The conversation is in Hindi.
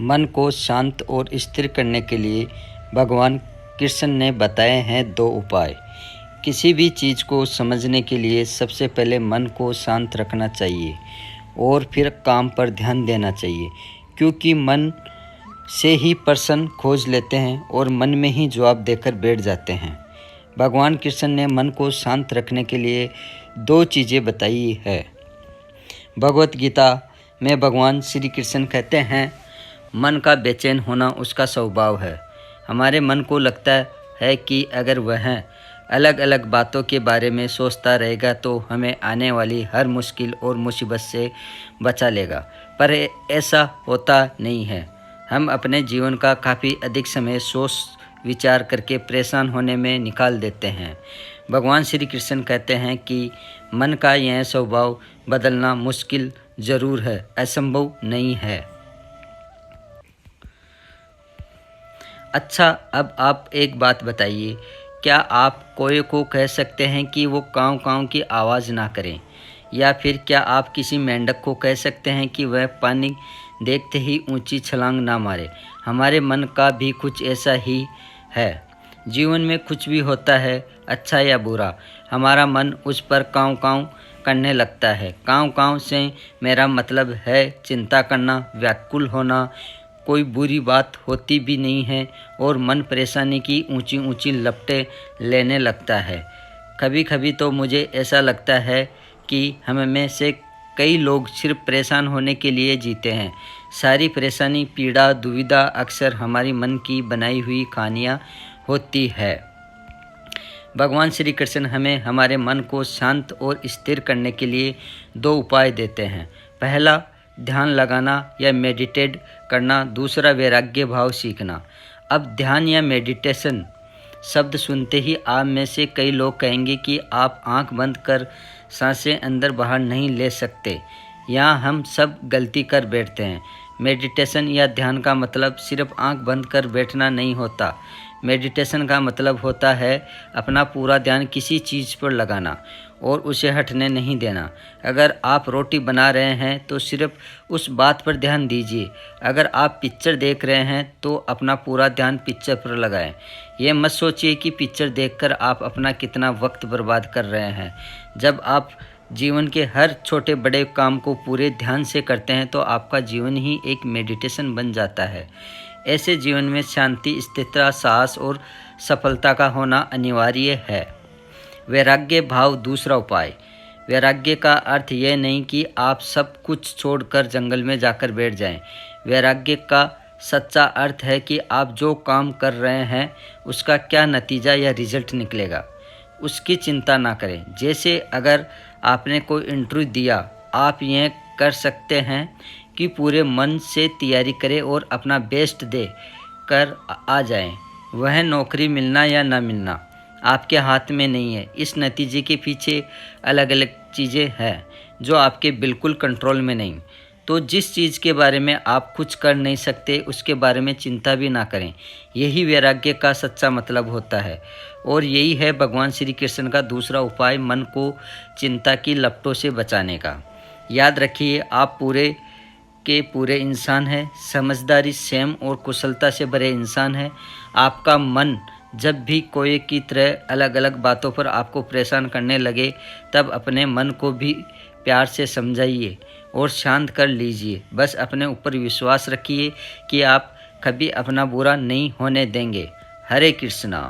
मन को शांत और स्थिर करने के लिए भगवान कृष्ण ने बताए हैं 2 उपाय। किसी भी चीज़ को समझने के लिए सबसे पहले मन को शांत रखना चाहिए और फिर काम पर ध्यान देना चाहिए, क्योंकि मन से ही प्रश्न खोज लेते हैं और मन में ही जवाब देकर बैठ जाते हैं। भगवान कृष्ण ने मन को शांत रखने के लिए 2 चीज़ें बताई है। भगवत गीता में भगवान श्री कृष्ण कहते हैं, मन का बेचैन होना उसका स्वभाव है। हमारे मन को लगता है कि अगर वह अलग अलग बातों के बारे में सोचता रहेगा तो हमें आने वाली हर मुश्किल और मुसीबत से बचा लेगा, पर ऐसा होता नहीं है। हम अपने जीवन का काफ़ी अधिक समय सोच विचार करके परेशान होने में निकाल देते हैं। भगवान श्री कृष्ण कहते हैं कि मन का यह स्वभाव बदलना मुश्किल ज़रूर है, असंभव नहीं है। अच्छा, अब आप एक बात बताइए, क्या आप कोई को कह सकते हैं कि वो काँव काँव की आवाज़ ना करें? या फिर क्या आप किसी मेंढक को कह सकते हैं कि वह पानी देखते ही ऊंची छलांग ना मारे? हमारे मन का भी कुछ ऐसा ही है। जीवन में कुछ भी होता है, अच्छा या बुरा, हमारा मन उस पर काँव काँव करने लगता है। काँव काँव से मेरा मतलब है चिंता करना, व्याकुल होना। कोई बुरी बात होती भी नहीं है और मन परेशानी की ऊंची ऊंची लपटें लेने लगता है। कभी कभी तो मुझे ऐसा लगता है कि हम में से कई लोग सिर्फ परेशान होने के लिए जीते हैं। सारी परेशानी, पीड़ा, दुविधा अक्सर हमारी मन की बनाई हुई कहानियाँ होती है। भगवान श्री कृष्ण हमें हमारे मन को शांत और स्थिर करने के लिए 2 उपाय देते हैं। पहला, ध्यान लगाना या मेडिटेट करना। दूसरा, वैराग्य भाव सीखना। अब ध्यान या मेडिटेशन शब्द सुनते ही आप में से कई लोग कहेंगे कि आप आंख बंद कर सांसें अंदर बाहर नहीं ले सकते। यहाँ हम सब गलती कर बैठते हैं। मेडिटेशन या ध्यान का मतलब सिर्फ आंख बंद कर बैठना नहीं होता। मेडिटेशन का मतलब होता है अपना पूरा ध्यान किसी चीज़ पर लगाना और उसे हटने नहीं देना। अगर आप रोटी बना रहे हैं तो सिर्फ उस बात पर ध्यान दीजिए। अगर आप पिक्चर देख रहे हैं तो अपना पूरा ध्यान पिक्चर पर लगाएं। ये मत सोचिए कि पिक्चर देखकर आप अपना कितना वक्त बर्बाद कर रहे हैं। जब आप जीवन के हर छोटे बड़े काम को पूरे ध्यान से करते हैं तो आपका जीवन ही एक मेडिटेशन बन जाता है। ऐसे जीवन में शांति, स्थिरता, साहस और सफलता का होना अनिवार्य है। वैराग्य भाव दूसरा उपाय। वैराग्य का अर्थ यह नहीं कि आप सब कुछ छोड़कर जंगल में जाकर बैठ जाएं। वैराग्य का सच्चा अर्थ है कि आप जो काम कर रहे हैं उसका क्या नतीजा या रिजल्ट निकलेगा, उसकी चिंता ना करें। जैसे अगर आपने कोई इंटरव्यू दिया, आप यह कर सकते हैं कि पूरे मन से तैयारी करें और अपना बेस्ट दे कर आ जाएं। वह नौकरी मिलना या ना मिलना आपके हाथ में नहीं है। इस नतीजे के पीछे अलग अलग चीज़ें हैं जो आपके बिल्कुल कंट्रोल में नहीं। तो जिस चीज़ के बारे में आप कुछ कर नहीं सकते उसके बारे में चिंता भी ना करें। यही वैराग्य का सच्चा मतलब होता है और यही है भगवान श्री कृष्ण का दूसरा उपाय मन को चिंता की लपटों से बचाने का। याद रखिए, आप पूरे के पूरे इंसान हैं, समझदारी, संयम और कुशलता से भरे इंसान हैं। आपका मन जब भी कोई की तरह अलग अलग बातों पर आपको परेशान करने लगे तब अपने मन को भी प्यार से समझाइए और शांत कर लीजिए। बस अपने ऊपर विश्वास रखिए कि आप कभी अपना बुरा नहीं होने देंगे। हरे कृष्णा।